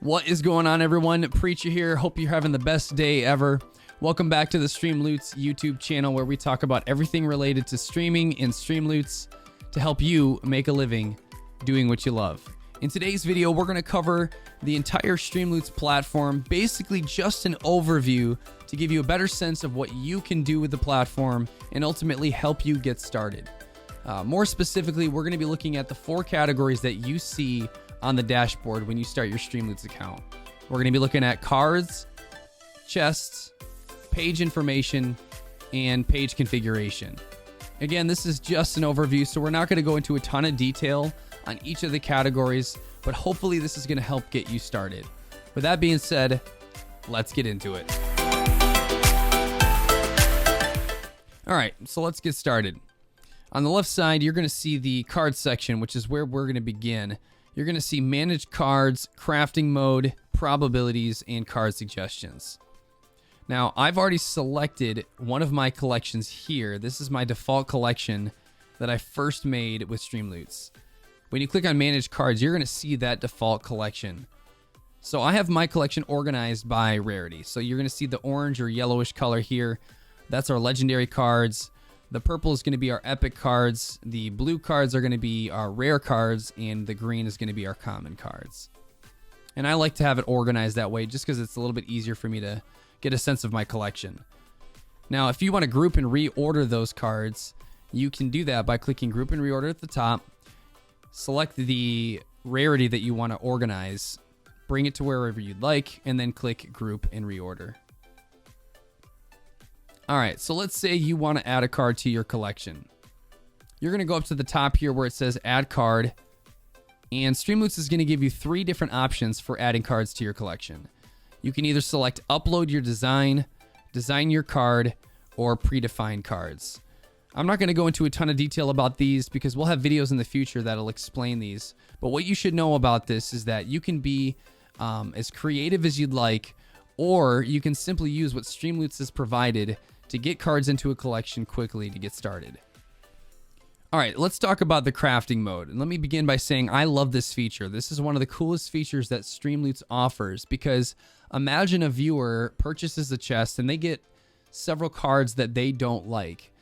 What is going on, everyone? Preacher here. Hope you're having the best day ever. Welcome back to the Streamloots YouTube channel, where we talk about everything related to streaming and Streamloots to help you make a living doing what you love. In today's video, we're going to cover the entire Streamloots platform, basically just an overview to give you a better sense of what you can do with the platform and ultimately help you get started. More specifically, we're going to be looking at the 4 categories that you see on the dashboard when you start your Streamloots account. We're going to be looking at cards, chests, page information, and page configuration. Again, this is just an overview, so we're not going to go into a ton of detail on each of the categories, but hopefully this is going to help get you started. With that being said, let's get into it. All right, so let's get started. On the left side, you're going to see the card section, which is where we're going to begin. You're going to see manage cards, crafting mode, probabilities, and card suggestions. Now, I've already selected one of my collections here. This is my default collection that I first made with Streamloots. When you click on manage cards, you're going to see that default collection. So I have my collection organized by rarity. So you're going to see the orange or yellowish color here. That's our legendary cards. The purple is going to be our epic cards, the blue cards are going to be our rare cards, and the green is going to be our common cards. And I like to have it organized that way just because it's a little bit easier for me to get a sense of my collection. Now, if you want to group and reorder those cards, you can do that by clicking group and reorder at the top, select the rarity that you want to organize, bring it to wherever you'd like, and then click group and reorder. All right, so let's say you want to add a card to your collection. You're going to go up to the top here where it says add card, and Streamloots is going to give you 3 different options for adding cards to your collection. You can either select upload your design, design your card, or predefined cards. I'm not going to go into a ton of detail about these because we'll have videos in the future that'll explain these. But what you should know about this is that you can be as creative as you'd like, or you can simply use what Streamloots has provided to get cards into a collection quickly to get started. All right, let's talk about the crafting mode. And let me begin by saying I love this feature. This is one of the coolest features that Streamloots offers because imagine a viewer purchases a chest and they get several cards that they don't like.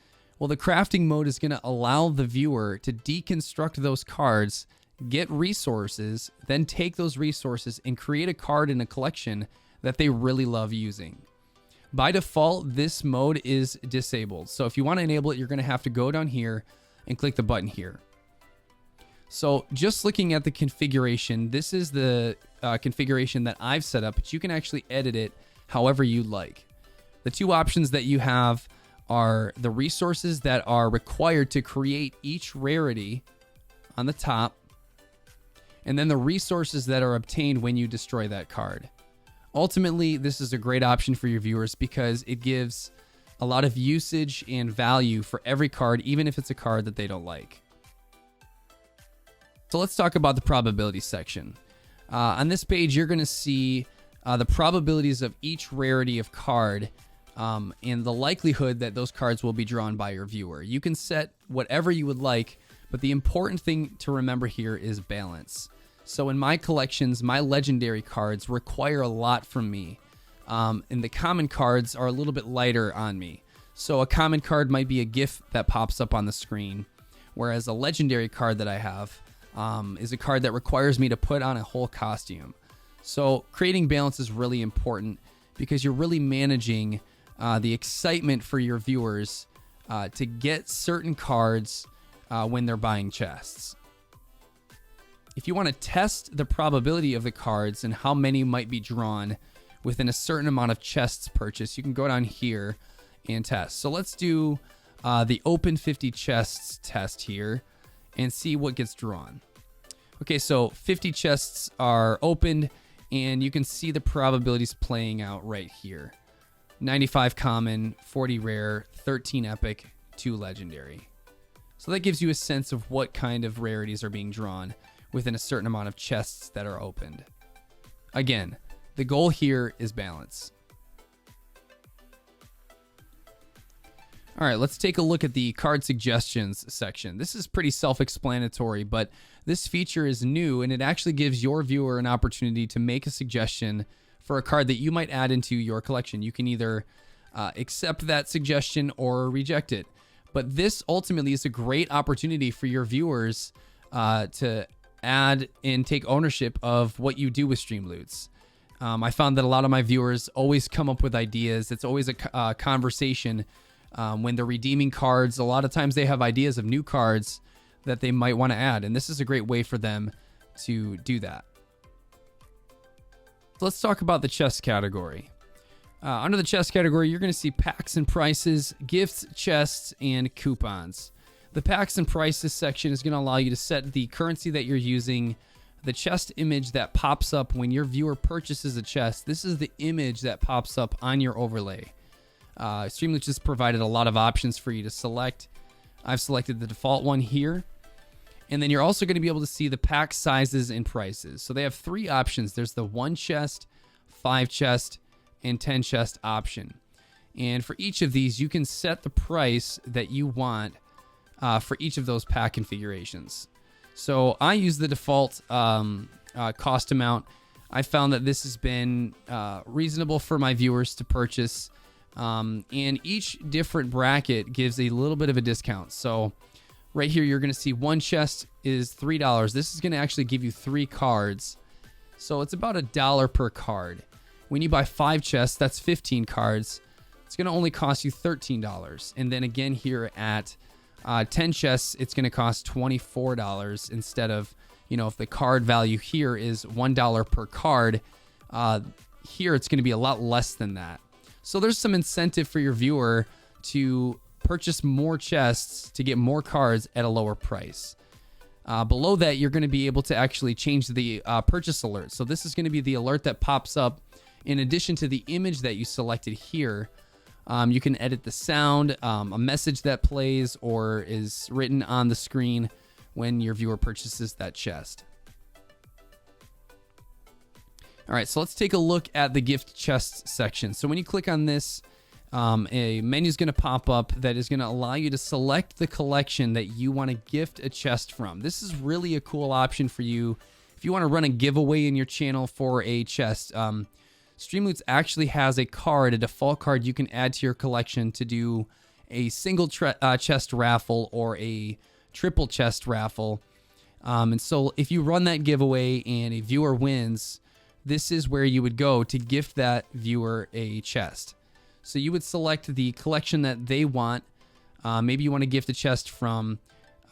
Well, the crafting mode is going to allow the viewer to deconstruct those cards, get resources, then take those resources and create a card in a collection that they really love using. By default, this mode is disabled. So if you want to enable it, you're going to have to go down here and click the button here. So just looking at the configuration, this is the configuration that I've set up, but you can actually edit it however you like. The 2 options that you have are the resources that are required to create each rarity on the top, and then the resources that are obtained when you destroy that card. Ultimately, this is a great option for your viewers because it gives a lot of usage and value for every card, even if it's a card that they don't like. So let's talk about the probability section. On this page, you're going to see the probabilities of each rarity of card and the likelihood that those cards will be drawn by your viewer. You can set whatever you would like, but the important thing to remember here is balance. So in my collections, my legendary cards require a lot from me. And the common cards are a little bit lighter on me. So a common card might be a GIF that pops up on the screen, whereas a legendary card that I have is a card that requires me to put on a whole costume. So creating balance is really important because you're really managing the excitement for your viewers to get certain cards when they're buying chests. If you want to test the probability of the cards and how many might be drawn within a certain amount of chests purchased, you can go down here and test. So let's do the open 50 chests test here and see what gets drawn. Okay, so 50 chests are opened and you can see the probabilities playing out right here. 95 common, 40 rare, 13 epic, 2 legendary. So that gives you a sense of what kind of rarities are being drawn within a certain amount of chests that are opened. Again, the goal here is balance. All right, let's take a look at the card suggestions section. This is pretty self-explanatory, but this feature is new and it actually gives your viewer an opportunity to make a suggestion for a card that you might add into your collection. You can either accept that suggestion or reject it. But this ultimately is a great opportunity for your viewers to add and take ownership of what you do with Streamloots. I found that a lot of my viewers always come up with ideas. It's always a conversation when they're redeeming cards. A lot of times they have ideas of new cards that they might want to add, and this is a great way for them to do that. So let's talk about the chest category. Under the chest category, you're going to see packs and prices, gifts, chests, and coupons. The packs and prices section is going to allow you to set the currency that you're using, the chest image that pops up when your viewer purchases a chest. This is the image that pops up on your overlay. Streamloots has provided a lot of options for you to select. I've selected the default one here. And then you're also going to be able to see the pack sizes and prices. So they have 3 options. There's the 1 chest, 5 chest, and 10 chest option. And for each of these, you can set the price that you want for each of those pack configurations. So I use the default cost amount. I found that this has been reasonable for my viewers to purchase. And each different bracket gives a little bit of a discount. So right here, you're going to see 1 chest is $3. This is going to actually give you 3 cards. So it's about $1 per card. When you buy 5 chests, that's 15 cards. It's going to only cost you $13. And then again here at 10 chests, it's going to cost $24 instead of, if the card value here is $1 per card, here it's going to be a lot less than that. So there's some incentive for your viewer to purchase more chests to get more cards at a lower price. Below that, you're going to be able to actually change the purchase alert. So this is going to be the alert that pops up in addition to the image that you selected here. You can edit the sound, a message that plays or is written on the screen when your viewer purchases that chest. All right, so let's take a look at the gift chests section. So when you click on this, a menu is going to pop up that is going to allow you to select the collection that you want to gift a chest from. This is really a cool option for you if you want to run a giveaway in your channel for a chest. Streamloots actually has a default card you can add to your collection to do a single chest raffle or a triple chest raffle. And so if you run that giveaway and a viewer wins, this is where you would go to gift that viewer a chest. So you would select the collection that they want. Maybe you want to gift a chest from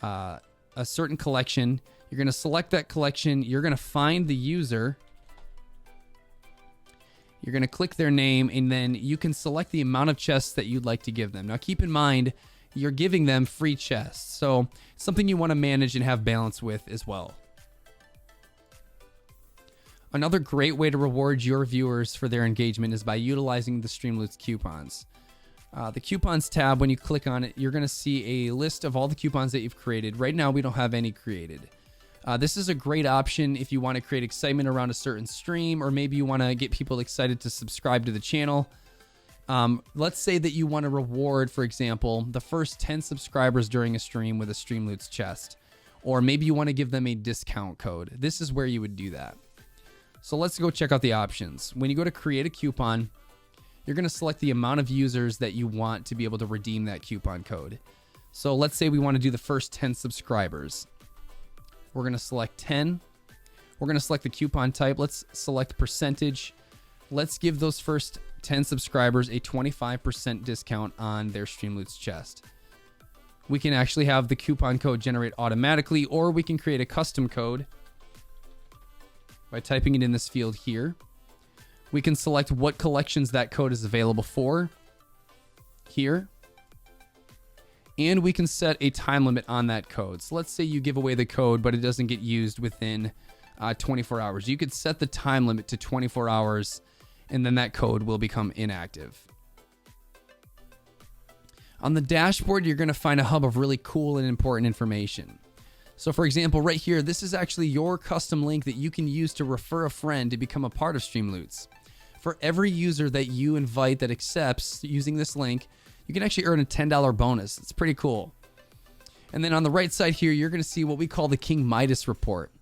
a certain collection. You're going to select that collection. You're going to find the user. You're going to click their name, and then you can select the amount of chests that you'd like to give them. Now, keep in mind, you're giving them free chests. So something you want to manage and have balance with as well. Another great way to reward your viewers for their engagement is by utilizing the Streamloots coupons. The coupons tab, when you click on it, you're going to see a list of all the coupons that you've created. Right now, we don't have any created. This is a great option if you want to create excitement around a certain stream, or maybe you want to get people excited to subscribe to the channel. Let's say that you want to reward, for example, the first 10 subscribers during a stream with a Streamloots chest. Or maybe you want to give them a discount code. This is where you would do that. So let's go check out the options. When you go to create a coupon, you're going to select the amount of users that you want to be able to redeem that coupon code. So let's say we want to do the first 10 subscribers. We're going to select 10. We're going to select the coupon type. Let's select percentage. Let's give those first 10 subscribers a 25% discount on their Streamloots chest. We can actually have the coupon code generate automatically, or we can create a custom code by typing it in this field here. We can select what collections that code is available for here. And we can set a time limit on that code. So let's say you give away the code, but it doesn't get used within 24 hours. You could set the time limit to 24 hours, and then that code will become inactive. On the dashboard, you're going to find a hub of really cool and important information. So for example, right here, this is actually your custom link that you can use to refer a friend to become a part of Streamloots. For every user that you invite that accepts using this link, you can actually earn a $10 bonus. It's pretty cool. And then on the right side here, you're going to see what we call the King Midas report.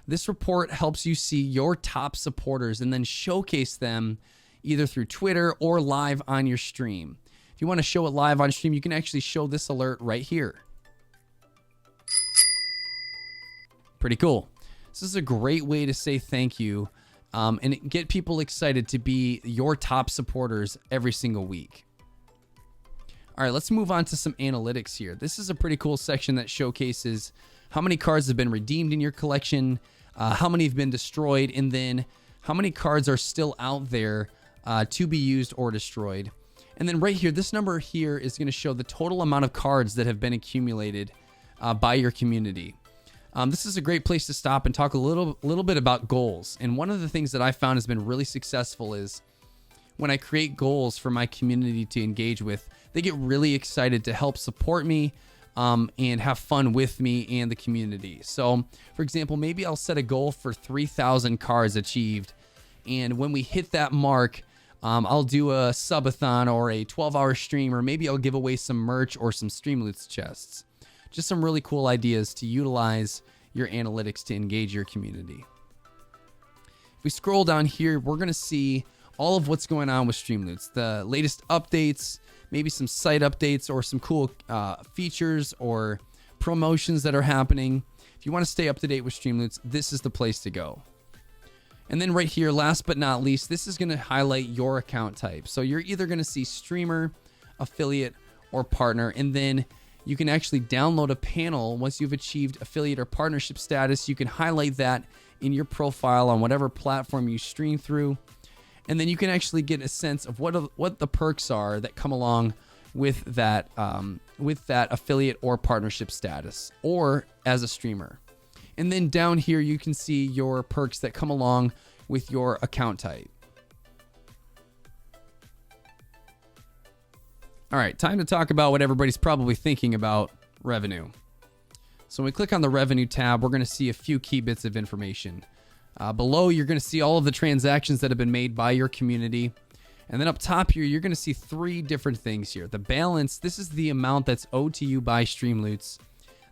This report helps you see your top supporters and then showcase them either through Twitter or live on your stream. If you want to show it live on stream, you can actually show this alert right here. Pretty cool. This is a great way to say thank you and get people excited to be your top supporters every single week. All right, let's move on to some analytics here. This is a pretty cool section that showcases how many cards have been redeemed in your collection, how many have been destroyed, and then how many cards are still out there to be used or destroyed. And then right here, this number here is going to show the total amount of cards that have been accumulated by your community. This is a great place to stop and talk a little bit about goals. And one of the things that I found has been really successful is when I create goals for my community to engage with, they get really excited to help support me and have fun with me and the community. So, for example, maybe I'll set a goal for 3,000 cards achieved. And when we hit that mark, I'll do a subathon or a 12-hour stream, or maybe I'll give away some merch or some Streamloots chests. Just some really cool ideas to utilize your analytics to engage your community. If we scroll down here, we're going to see all of what's going on with Streamloots, the latest updates, maybe some site updates or some cool features or promotions that are happening. If you want to stay up to date with Streamloots, this is the place to go. And then right here, last but not least, this is going to highlight your account type. So you're either going to see streamer, affiliate, or partner, and then you can actually download a panel. Once you've achieved affiliate or partnership status, you can highlight that in your profile on whatever platform you stream through. And then you can actually get a sense of what the perks are that come along with that affiliate or partnership status, or as a streamer. And then down here, you can see your perks that come along with your account type. All right, time to talk about what everybody's probably thinking about: revenue. So when we click on the revenue tab, we're going to see a few key bits of information. Below, you're going to see all of the transactions that have been made by your community. And then up top here, you're going to see three different things here. The balance, this is the amount that's owed to you by Streamloots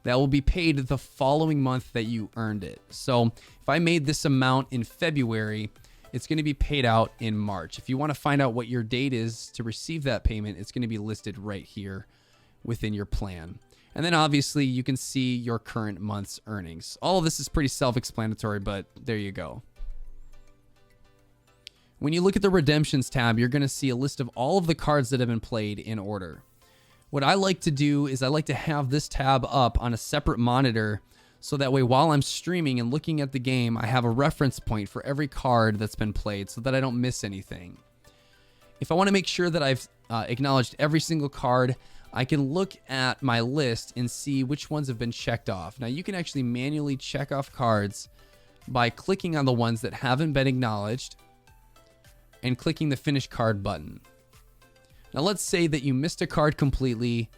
that will be paid the following month that you earned it. So if I made this amount in February, it's going to be paid out in March. If you want to find out what your date is to receive that payment, it's going to be listed right here within your plan. And then obviously you can see your current month's earnings. All of this is pretty self-explanatory, but there you go. When you look at the redemptions tab, you're going to see a list of all of the cards that have been played in order. What I like to do is I like to have this tab up on a separate monitor, so that way while I'm streaming and looking at the game, I have a reference point for every card that's been played so that I don't miss anything. If I want to make sure that I've acknowledged every single card, I can look at my list and see which ones have been checked off. Now you can actually manually check off cards by clicking on the ones that haven't been acknowledged and clicking the finish card button. Now let's say that you missed a card completely,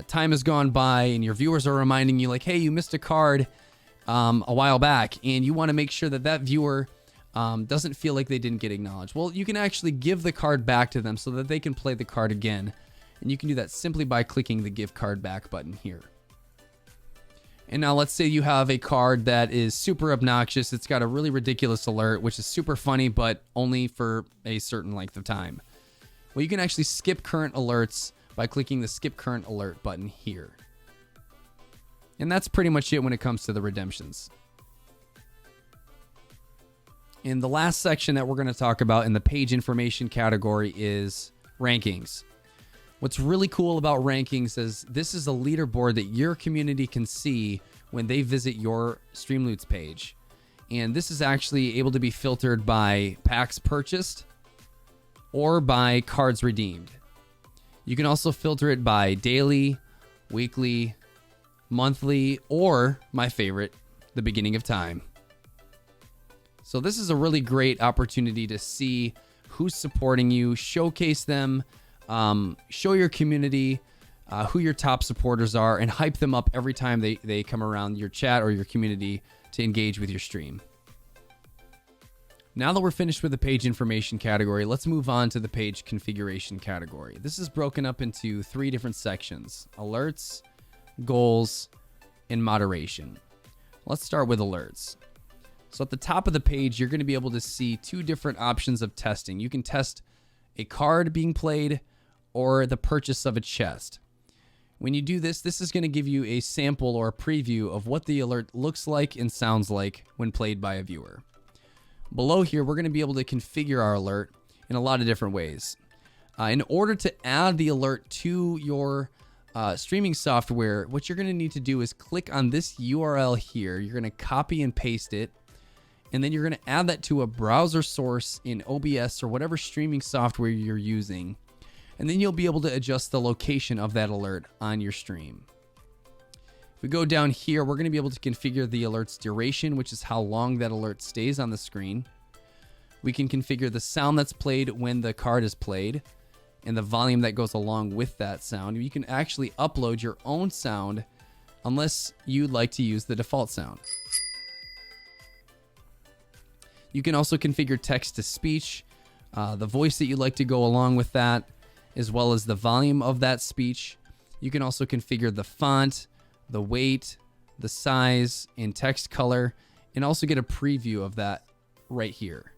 time has gone by and your viewers are reminding you like, hey, you missed a card a while back, and you want to make sure that that viewer doesn't feel like they didn't get acknowledged. Well, you can actually give the card back to them so that they can play the card again. And you can do that simply by clicking the Give Card Back button here. And now let's say you have a card that is super obnoxious. It's got a really ridiculous alert, which is super funny, but only for a certain length of time. Well, you can actually skip current alerts by clicking the Skip Current Alert button here. And that's pretty much it when it comes to the redemptions. And the last section that we're going to talk about in the page information category is rankings. What's really cool about rankings is this is a leaderboard that your community can see when they visit your Streamloots page. And this is actually able to be filtered by packs purchased or by cards redeemed. You can also filter it by daily, weekly, monthly, or my favorite, the beginning of time. So this is a really great opportunity to see who's supporting you, showcase them, show your community who your top supporters are, and hype them up every time they come around your chat or your community to engage with your stream. Now that we're finished with the page information category, let's move on to the page configuration category. This is broken up into 3 different sections: alerts, goals, and moderation. Let's start with alerts. So at the top of the page, you're going to be able to see 2 different options of testing. You can test a card being played or the purchase of a chest. When you do this, this is going to give you a sample or a preview of what the alert looks like and sounds like when played by a viewer. Below here, we're going to be able to configure our alert in a lot of different ways. In order to add the alert to your streaming software, what you're going to need to do is click on this URL here. You're going to copy and paste it, and then you're going to add that to a browser source in OBS or whatever streaming software you're using. And then you'll be able to adjust the location of that alert on your stream. If we go down here, we're going to be able to configure the alert's duration, which is how long that alert stays on the screen. We can configure the sound that's played when the card is played and the volume that goes along with that sound. You can actually upload your own sound unless you'd like to use the default sound. You can also configure text to speech, the voice that you'd like to go along with that, as well as the volume of that speech. You can also configure the font, the weight, the size, and text color, and also get a preview of that right here.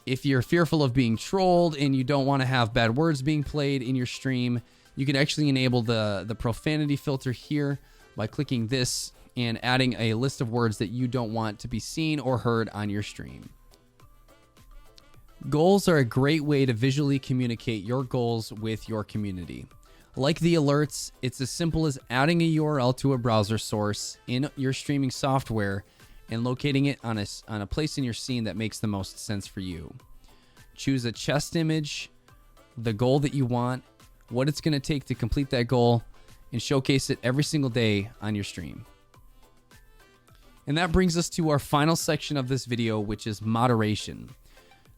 If you're fearful of being trolled and you don't want to have bad words being played in your stream, you can actually enable the profanity filter here by clicking this and adding a list of words that you don't want to be seen or heard on your stream. Goals are a great way to visually communicate your goals with your community. Like the alerts, it's as simple as adding a URL to a browser source in your streaming software and locating it on a place in your scene that makes the most sense for you. Choose a chest image, the goal that you want, what it's going to take to complete that goal, and showcase it every single day on your stream. And that brings us to our final section of this video, which is moderation.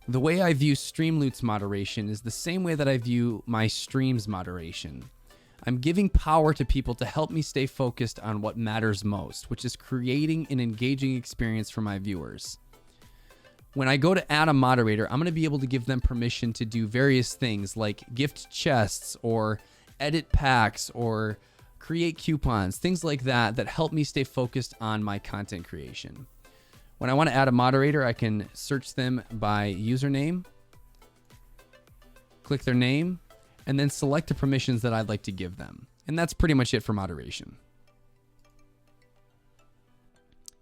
The way I view Streamloots moderation is the same way that I view my streams moderation. I'm giving power to people to help me stay focused on what matters most, which is creating an engaging experience for my viewers. When I go to add a moderator, I'm going to be able to give them permission to do various things like gift chests or edit packs or create coupons, things like that help me stay focused on my content creation. When I want to add a moderator, I can search them by username, click their name, and then select the permissions that I'd like to give them. And that's pretty much it for moderation.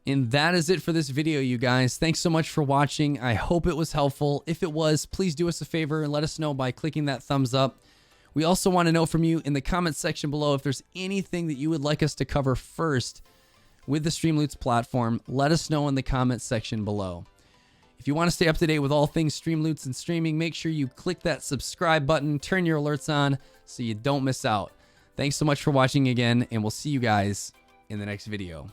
And that is it for this video, you guys. Thanks so much for watching. I hope it was helpful. If it was, please do us a favor and let us know by clicking that thumbs up. We also want to know from you in the comments section below if there's anything that you would like us to cover first with the Streamloots platform. Let us know in the comments section below. If you want to stay up to date with all things Streamloots and streaming, make sure you click that subscribe button, turn your alerts on so you don't miss out. Thanks so much for watching again, and we'll see you guys in the next video.